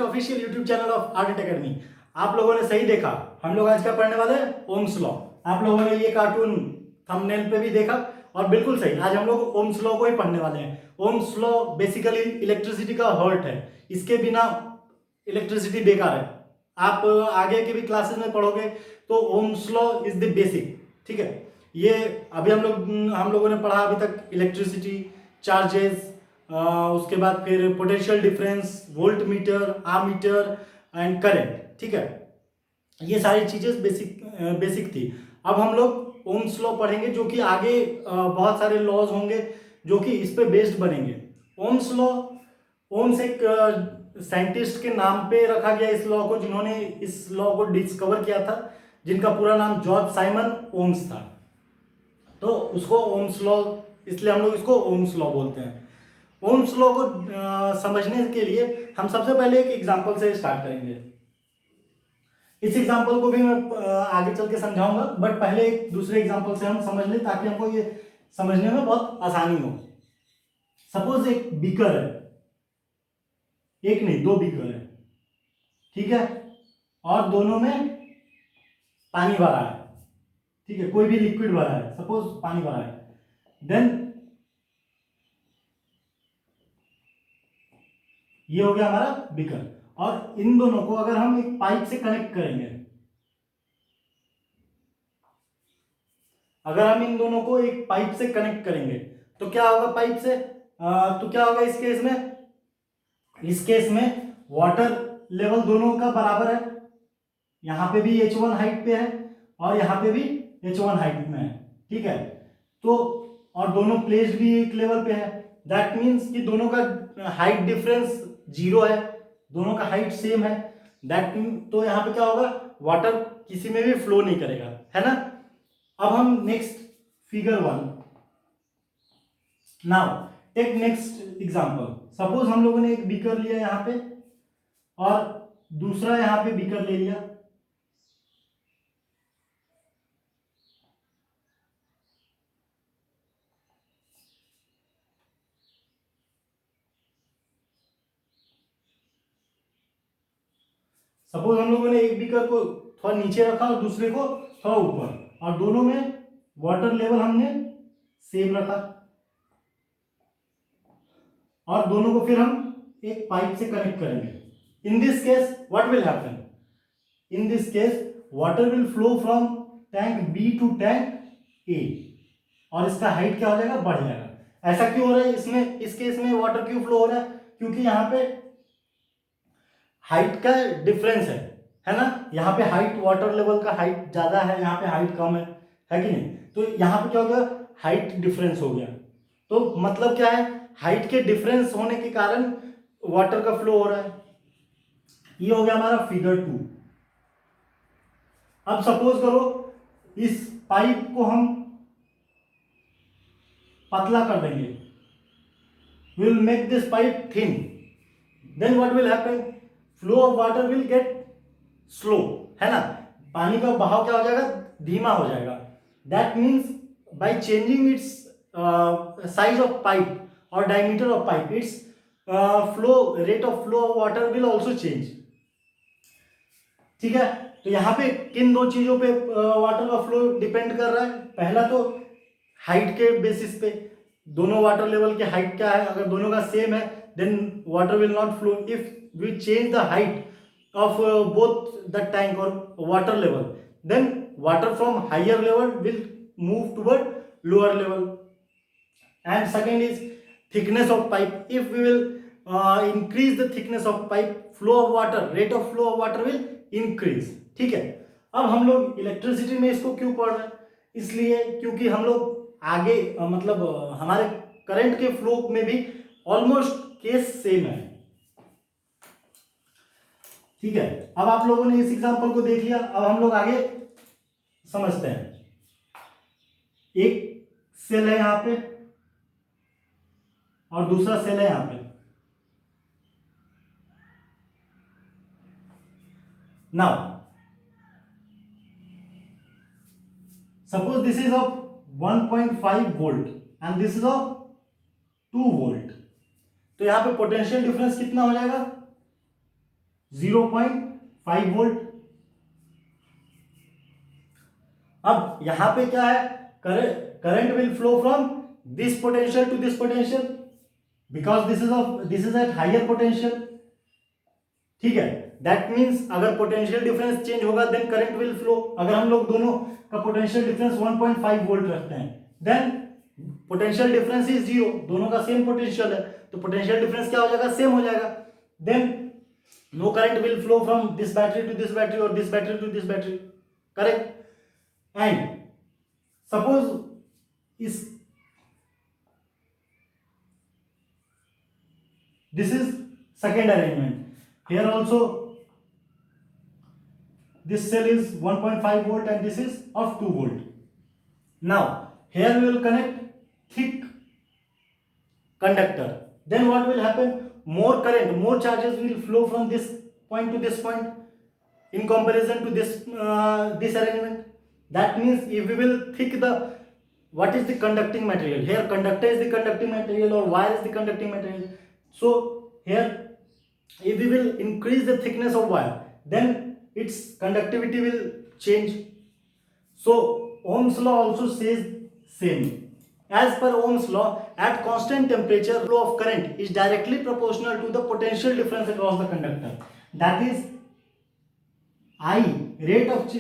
Official YouTube channel of art academy. आप लोगों ने सही देखा, हम लोग आज क्या पढ़ने वाले हैं, ओम्स लॉ। आप लोगों ने ये कार्टून थंबनेल पे भी देखा और बिल्कुल सही, आज हम लोग ओम्स लॉ को ही पढ़ने वाले हैं। ओम्स लॉ बेसिकली इलेक्ट्रिसिटी का हर्ट है, इसके बिना इलेक्ट्रिसिटी बेकार है। आप आगे के भी क्लासेस में पढ़ोगे तो Ohm's law is the basic, ठीक है। ये अभी हम लोगों ने पढ़ा अभी तक इलेक्ट्रिसिटी, चार्जेस, उसके बाद फिर potential difference, volt meter, ammeter and current, ठीक है। ये सारी चीजें बेसिक थी। अब हम लोग ओम्स लॉ पढ़ेंगे जो कि आगे बहुत सारे लॉज होंगे जो कि इस पे बेस्ड बनेंगे। ओम्स लॉ, ओम्स एक साइंटिस्ट के नाम पे रखा गया इस लॉ को, जिन्होंने इस लॉ को डिस्कवर किया था, जिनका पूरा नाम जॉर्ज साइमन ओम्स था। तो उसको ओम्स लॉ, इसलिए हम लोग इसको ओम्स लॉ बोलते हैं। ओम्स लॉ को समझने के लिए हम सबसे पहले एक एग्जांपल से स्टार्ट करेंगे। इस एग्जांपल को भी मैं आगे चल के समझाऊंगा, बट पहले एक दूसरे एग्जांपल से हम समझ लें ताकि हमको ये समझने में बहुत आसानी हो। सपोज एक बीकर है, एक नहीं दो बीकर है, ठीक है, और दोनों में पानी भरा है, ठीक है, कोई भी लिक्विड भरा है, सपोज पानी भरा है। देन ये हो गया हमारा बीकर, और इन दोनों को अगर हम एक पाइप से कनेक्ट करेंगे, अगर हम इन दोनों को एक पाइप से कनेक्ट करेंगे तो क्या होगा पाइप से, तो क्या होगा इस केस में, इस केस में वाटर लेवल दोनों का बराबर है। यहां पे भी H1 हाइट पे है और यहां पे भी H1 हाइट में है, ठीक है। तो और दोनों प्लेस्ड भी एक लेवल पे है, दैट मीन्स कि दोनों का हाइट डिफरेंस 0 है, दोनों का हाइट सेम है। दैट मीन्स तो यहाँ पे क्या होगा, वाटर किसी में भी फ्लो नहीं करेगा, है ना। अब हम next figure 1, now take next example. Suppose हम लोगों ने एक बीकर लिया यहाँ पे और दूसरा यहाँ पे बीकर ले लिया। सपोज हम लोगों ने एक बीकर को थोड़ा नीचे रखा और दूसरे को थोड़ा ऊपर, और दोनों में वाटर लेवल हमने सेम रखा, और दोनों को फिर हम एक पाइप से कनेक्ट करेंगे। In this case what will happen, in this case water will flow from tank B to tank A, और इसका हाइट क्या हो जाएगा, बढ़ जाएगा। ऐसा क्यों हो रहा है इसमें, इस केस में वाटर क्यों फ्लो हो रहा है, क्योंकि यहाँ पे हाइट का डिफरेंस है ना। यहाँ पे हाइट, वाटर लेवल का हाइट ज्यादा है, यहाँ पे हाइट कम है कि नहीं। तो यहाँ पे क्या हो गया, हाइट डिफरेंस हो गया। तो मतलब क्या है, हाइट के डिफरेंस होने के कारण वाटर का फ्लो हो रहा है। ये हो गया हमारा फिगर 2। अब सपोज करो इस पाइप को हम पतला कर देंगे, we will make this pipe thin, then what will happen, flow of water will get slow, है ना। पानी का बहाव क्या हो जाएगा, धीमा हो जाएगा। That means by changing its size of pipe और diameter of pipe, its flow rate of flow of water will also change, ठीक है। तो यहाँ पे किन दो चीजों पे वाटर का फ्लो डिपेंड कर रहा है, पहला तो हाइट के बेसिस पे, दोनों वाटर लेवल की हाइट क्या है, अगर दोनों का सेम है then water will not flow. If we change the height of both the tank or water level, then water from higher level will move toward lower level. And second is thickness of pipe, if we will increase the thickness of pipe, flow of water, rate of flow of water will increase, ठीक है। अब हम लोग electricity में इसको क्यों पढ़ रहे हैं, इसलिए क्योंकि हम लोग आगे मतलब हमारे करंट के फ्लो में भी ऑलमोस्ट केस सेम है, ठीक है। अब आप लोगों ने इस एग्जांपल को देख लिया, अब हम लोग आगे समझते हैं। एक सेल है यहां पे और दूसरा सेल है यहां पे। Now suppose this is of 1.5 volt and this is of 2 volt, तो यहां पे पोटेंशियल डिफरेंस कितना हो जाएगा, 0.5 वोल्ट। अब यहां पे क्या है, current will flow from this potential to this potential because this is at higher potential. ठीक है, दैट मीन्स अगर पोटेंशियल डिफरेंस चेंज होगा देन करंट विल फ्लो। अगर हम लोग दोनों का पोटेंशियल डिफरेंस 1.5 वोल्ट रखते हैं then potential difference is zero, दोनों का सेम पोटेंशियल है तो पोटेंशियल डिफरेंस क्या हो जाएगा, सेम हो जाएगा। Then no current will flow from this battery to this battery और this battery to this battery, correct. And suppose इस this is second arrangement, here also this cell is 1.5 volt and this is of 2 volt. Now here we will connect thick conductor, then what will happen, more current, more charges will flow from this point to this point in comparison to this arrangement. That means if we will thick the, what is the conducting material, here conductor is the conducting material or wire is the conducting material. So here if we will increase the thickness of wire then its conductivity will change. So Ohm's law also says same. As per Ohm's law, at constant temperature flow of current is directly proportional to the potential difference across the conductor. That is I, rate of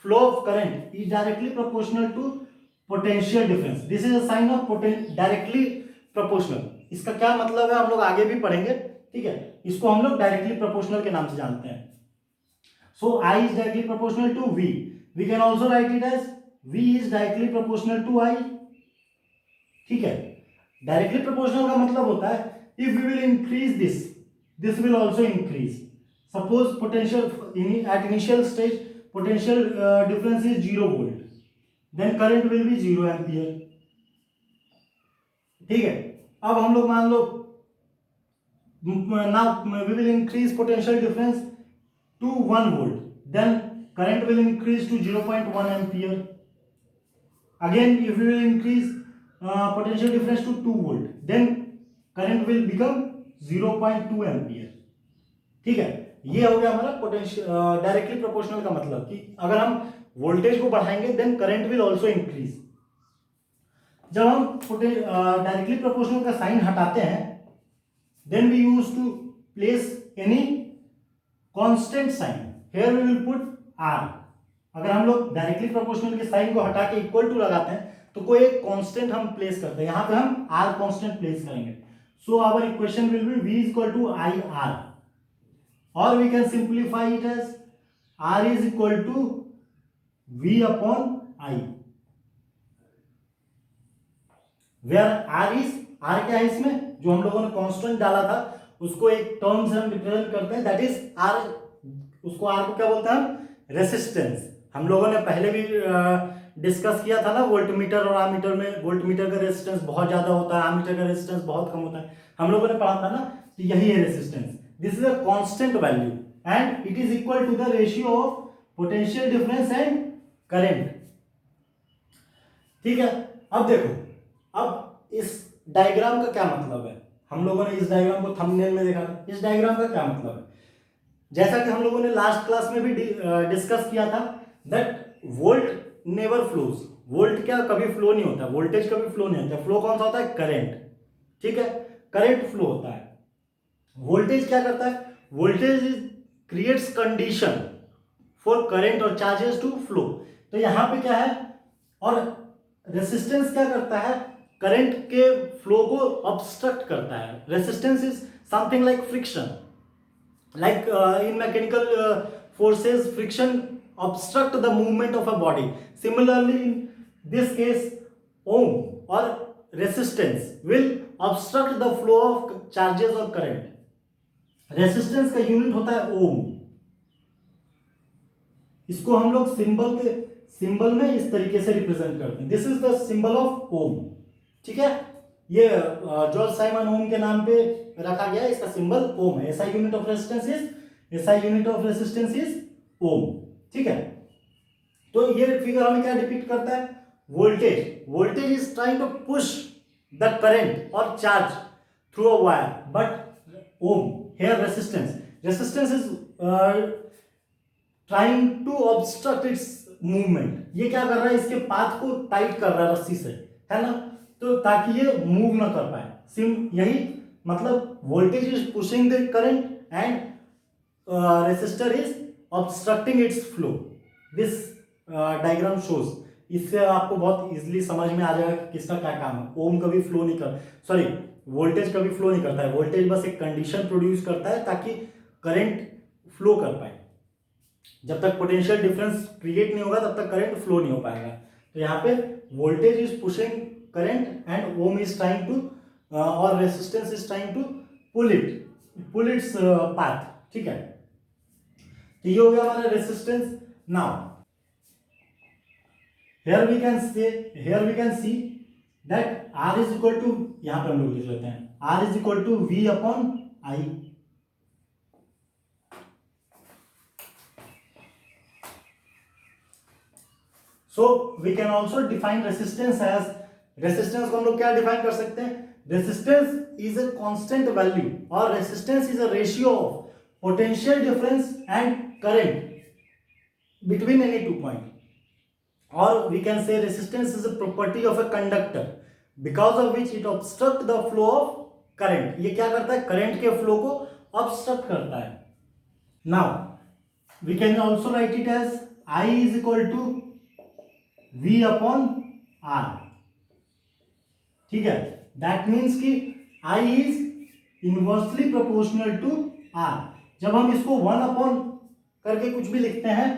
flow of current is directly proportional to potential difference. This is a sign of directly proportional. इसका क्या मतलब है हम लोग आगे भी पढ़ेंगे, ठीक है। इसको हम लोग डायरेक्टली प्रोपोर्शनल के नाम से जानते हैं। So I is directly proportional to V, V can also write it as V is directly proportional to I, ठीक है। डायरेक्टली प्रोपोर्शनल का मतलब होता है if we will increase this, this will also increase. Suppose potential at initial stage potential difference is 0 volt, then current will be 0 ampere, ठीक है। अब हम लोग मान लो now we will increase potential difference to 1 volt, then current will increase to 0.1 ampere. Again if we will increase potential difference to 2 volt then current will become 0.2 ampere, ठीक है। ये हो गया हमारा पोटेंशियल डायरेक्टली प्रोपोर्शनल का मतलब कि अगर हम वोल्टेज को बढ़ाएंगे then current will also increase. जब हम डायरेक्टली प्रोपोर्शनल का साइन हटाते हैं then we use to place any constant sign, here we will put R. अगर हम लोग डायरेक्टली प्रोपोर्शनल के साइन को हटा के इक्वल टू लगाते हैं तो कोई एक कांस्टेंट हम प्लेस करते हैं, यहां पे हम आर कांस्टेंट प्लेस करेंगे। So our equation will be v equal to I R, और we can simplify it as R is equal to v upon I, where R is, R क्या है इसमें, जो हम लोगों ने कांस्टेंट डाला था उसको एक टर्म से हम रिप्रेजेंट करते हैं, दैट इज आर। उसको आर को क्या बोलते हैं हम, रेसिस्टेंस। हम लोगों ने पहले भी डिस्कस किया था ना, वोल्टमीटर और आमीटर में वोल्टमीटर का रेसिस्टेंस बहुत ज्यादा होता है, आमीटर का रेसिस्टेंस बहुत कम होता है, हम लोगों ने पढ़ा था ना। तो यही है resistance, this is a constant value and it is equal to the ratio of potential difference and current, ठीक है। अब देखो, अब इस डायग्राम का क्या मतलब है, हम लोगों ने इस डायग्राम को थंबनेल में देखा था। इस डायग्राम का क्या मतलब है, जैसा कि हम लोगों ने लास्ट क्लास में भी डिस्कस किया था that volt never flows, volt क्या कभी फ्लो नहीं होता, वोल्टेज कभी फ्लो नहीं होता। फ्लो कौन सा होता है, करंट, ठीक है, करंट फ्लो होता है। वोल्टेज क्या करता है, voltage creates condition for current और चार्जेस टू फ्लो। तो यहां पे क्या है, और रेसिस्टेंस क्या करता है, करंट के फ्लो को ऑब्स्ट्रक्ट करता है। Resistance is something like friction, like in mechanical forces friction obstruct the movement of a body. Similarly in this case ohm or resistance will obstruct the flow of charges or current. Resistance का unit होता है ओम, इसको हम लोग symbol में इस तरीके से रिप्रेजेंट करते हैं, this is the symbol of ohm, ठीक है। ये जॉर्ज साइमन ओम के नाम पे रखा गया है, इसका सिंबल ओम है। SI unit of resistance is ohm, ठीक है। तो ये फिगर हमें क्या डिपिक्ट करता है, voltage is trying to push the current और charge through a wire, but ohm here resistance, resistance is trying to obstruct its movement. ये क्या कर रहा है, इसके पाथ को टाइट कर रहा है रस्सी से, है ना, तो ताकि ये मूव ना कर पाए। सिम यही मतलब voltage is pushing the current and resistor is obstructing it's flow. This diagram shows, इससे आपको बहुत इजीली समझ में आ जाएगा कि किसका क्या काम है। ओम कभी फ्लो नहीं कर, सॉरी, वोल्टेज कभी फ्लो नहीं करता है। वोल्टेज बस एक कंडीशन प्रोड्यूस करता है ताकि करंट फ्लो कर पाए। जब तक पोटेंशियल डिफरेंस क्रिएट नहीं होगा तब तक करंट फ्लो नहीं हो पाएगा। तो यहाँ पे voltage is pushing current and ohm is trying to और resistance is trying to pull its path. ठीक है, तो ये हो गया हमारा resistance. Now here we can see that R is equal to, यहां पे हम लोग लिख लेते हैं R is equal to V upon I। So we can also define resistance as, resistance को हम लोग क्या डिफाइन कर सकते हैं, resistance is a constant value और resistance is a ratio of potential difference and current between any two points। Or we can say resistance is a property of a conductor because of which it obstruct the flow of current। ये क्या करता है, current के flow को obstruct करता है। Now we can also write it as I is equal to V upon R। ठीक है, that means कि I is inversely proportional to R। जब हम इसको 1 upon करके कुछ भी लिखते हैं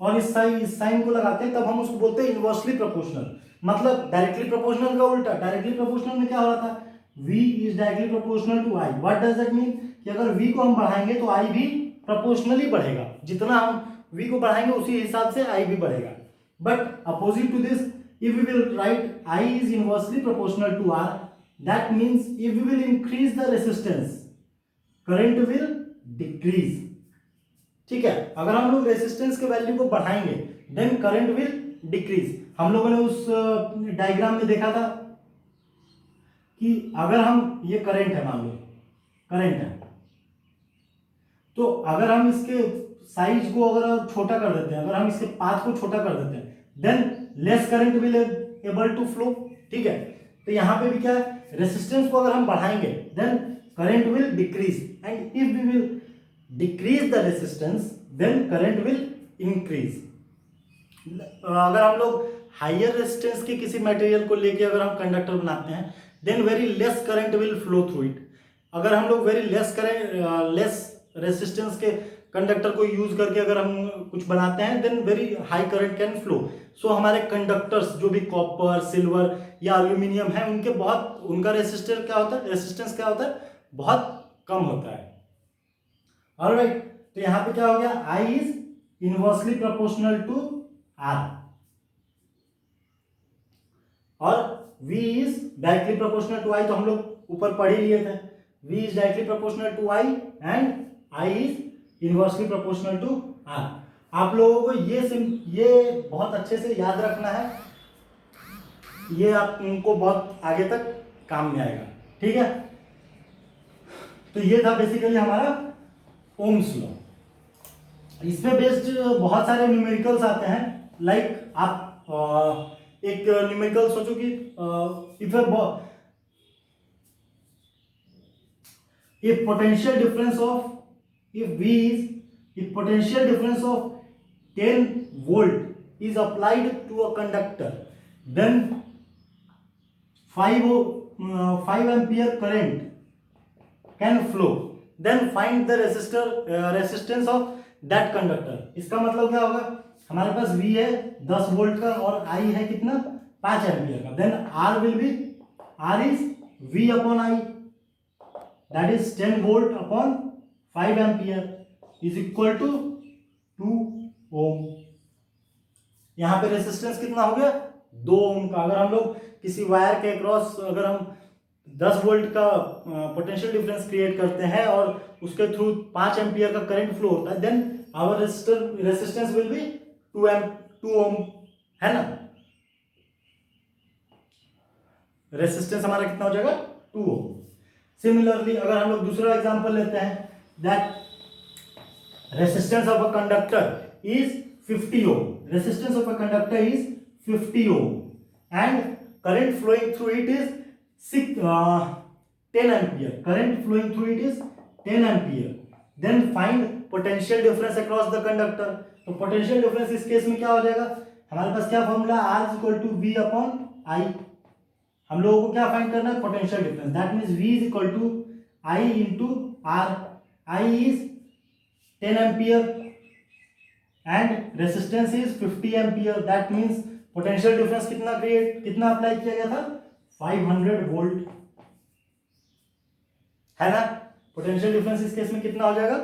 और इस साइन को लगाते हैं तब हम उसको बोलते हैं इनवर्सली प्रोपोर्शनल। मतलब डायरेक्टली प्रोपोर्शनल का उल्टा। डायरेक्टली प्रोपोर्शनल में क्या हो रहा था, V is directly proportional to I। What does that mean कि अगर V को हम बढ़ाएंगे तो I भी प्रोपोर्शनली बढ़ेगा। जितना हम V को बढ़ाएंगे उसी हिसाब से I भी बढ़ेगा। But opposite to this, if we will write I is inversely proportional to R, that means if we will increase the resistance current will decrease. ठीक है, अगर हम लोग रेसिस्टेंस के वैल्यू को बढ़ाएंगे देन करंट विल डिक्रीज। हम लोगों ने उस डायग्राम में देखा था कि अगर हम, ये करंट है, मान लो करंट है, तो अगर हम इसके साइज को अगर छोटा कर देते हैं, अगर हम इसके पाथ को छोटा कर देते हैं then less current will able to flow. ठीक है, तो यहाँ पे भी क्या है, रेसिस्टेंस को अगर हम बढ़ाएंगे then current will decrease and if we will decrease the resistance then current will increase। अगर हम लोग हायर रेजिस्टेंस के किसी मटेरियल को लेके अगर हम कंडक्टर बनाते हैं then very less current will flow through it. अगर हम लोग वेरी लेस लेस रेजिस्टेंस के कंडक्टर को यूज करके अगर हम कुछ बनाते हैं then very high current can flow. So हमारे कंडक्टर्स जो भी कॉपर, सिल्वर या एल्यूमिनियम है उनका रेजिस्टेंस क्या होता है, बहुत कम होता है। ऑलराइट, तो यहां पे क्या हो गया, I is inversely proportional to R और V is directly proportional to I। तो हम लोग ऊपर पढ़ ही लिए थे, V is directly proportional to I and I is inversely proportional to R। आप लोगों को ये बहुत अच्छे से याद रखना है, ये आपको बहुत आगे तक काम में आएगा। ठीक है, तो ये था बेसिकली हमारा ओम्स लॉ। इसमें बेस्ड बहुत सारे न्यूमेरिकल्स आते हैं। लाइक आप एक न्यूमेरिकल सोचो कि if potential difference of if potential difference of 10 volt is applied to a conductor then 5 ampere current can flow, then find the resistance of that conductor. इसका मतलब क्या होगा, हमारे पास V है 10 वोल्ट का और I है कितना, 5 एम्पियर का। Then R is V upon I, that is 10 volt upon 5 ampere is equal to 2 ohm. यहां पे रेसिस्टेंस कितना हो गया, 2 ओम का। अगर हम लोग किसी वायर के अक्रॉस अगर हम 10 वोल्ट का पोटेंशियल डिफरेंस क्रिएट करते हैं और उसके थ्रू 5 एम्पियर का करंट फ्लो होता है then our resistance will be 2 ohm, है ना। रेसिस्टेंस हमारा कितना हो जाएगा, 2 ओम। सिमिलरली अगर हम लोग दूसरा एग्जांपल लेते हैं that resistance of a conductor is 50 ohm. Resistance of a conductor is 50 ohm and current flowing through it is 10 ampere. Current flowing through it is 10 ampere. Then find potential difference across the conductor. तो potential difference इस case में क्या हो जाएगा, हमारे पास क्या formula, R equal to V upon I. हम लोगों को क्या फाइंड करना है, potential difference. That means V is equal to I into R. I is 10 ampere and resistance is 50 ampere. That means potential difference कितना अप्लाई किया गया था, 500 वोल्ट है ना. पोटेंशियल डिफरेंस इस केस में कितना हो जाएगा,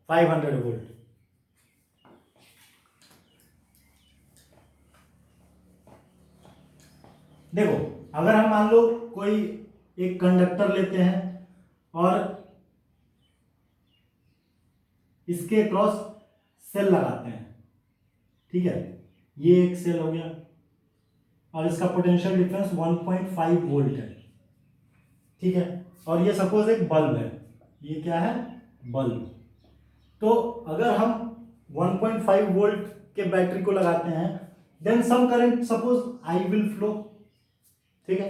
500 वोल्ट. देखो अगर हम मान लो कोई एक कंडक्टर लेते हैं और इसके क्रॉस सेल लगाते हैं, ठीक है, ये एक सेल हो गया और इसका पोटेंशियल डिफरेंस 1.5 वोल्ट है, ठीक है, और ये सपोज एक बल्ब है, ये क्या है, बल्ब. तो अगर हम 1.5 वोल्ट के बैटरी को लगाते हैं, then some current suppose I will flow, ठीक है.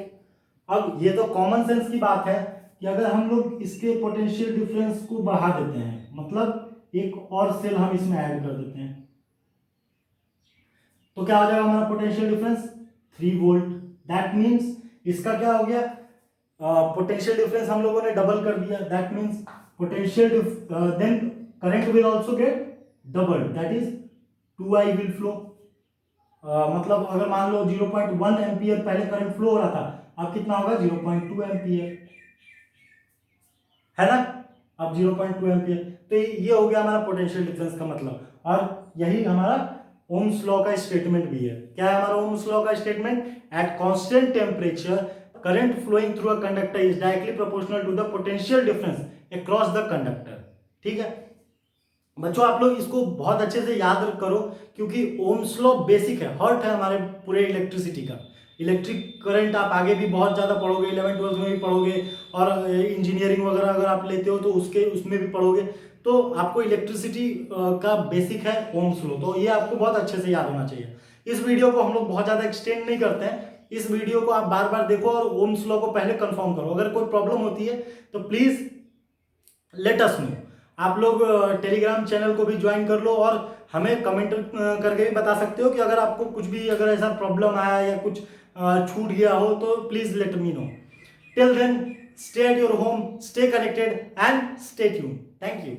अब ये तो कॉमन सेंस की बात है कि अगर हम लोग इसके पोटेंशियल डिफरेंस को बढ़ा देते हैं, मतलब एक और सेल हम इसमें ऐड कर देते हैं, तो क्या हो जाएगा हमारा potential difference 3 volt. That means इसका क्या हो गया, पोटेंशियल डिफरेंस हम लोगों ने डबल कर दिया. That means potential then current will also get double, that is 2I will flow. मतलब अगर मान लो 0.1 एम्पियर पहले करंट फ्लो हो रहा था, अब कितना होगा, 0.2 एम्पियर है ना, अब 0.2 एम्पियर. तो ये हो गया हमारा पोटेंशियल डिफरेंस का मतलब. और यही हमारा ओम्स लॉ का स्टेटमेंट भी है. क्या है हमारा ओम्स लॉ का statement, at constant temperature current flowing through a conductor is directly proportional to the potential difference across the conductor. ठीक है बच्चों, आप लोग इसको बहुत अच्छे से याद करो क्योंकि ओम्स लॉ बेसिक है, हर्ट है हमारे पूरे इलेक्ट्रिसिटी का. इलेक्ट्रिक करंट आप आगे भी बहुत ज़्यादा पढ़ोगे, 11th-12th में भी पढ़ोगे, और इंजीनियरिंग वगैरह अगर आप लेते हो तो उसमें भी पढ़ोगे. तो आपको इलेक्ट्रिसिटी का बेसिक है ओम्स लॉ, तो ये आपको बहुत अच्छे से याद होना चाहिए. इस वीडियो को हम लोग बहुत ज़्यादा एक्सटेंड नहीं करते हैं, इस वीडियो को आप बार बार देखो और ओम्स लॉ को पहले कंफर्म करो. अगर कोई प्रॉब्लम होती है तो प्लीज़ लेट अस नो. आप लोग टेलीग्राम चैनल को भी ज्वाइन कर लो और हमें कमेंट करके भी बता सकते हो कि अगर आपको कुछ भी अगर ऐसा प्रॉब्लम आया या कुछ छूट गया हो तो please let me know. Till then stay at your home, stay connected and stay tuned. Thank you.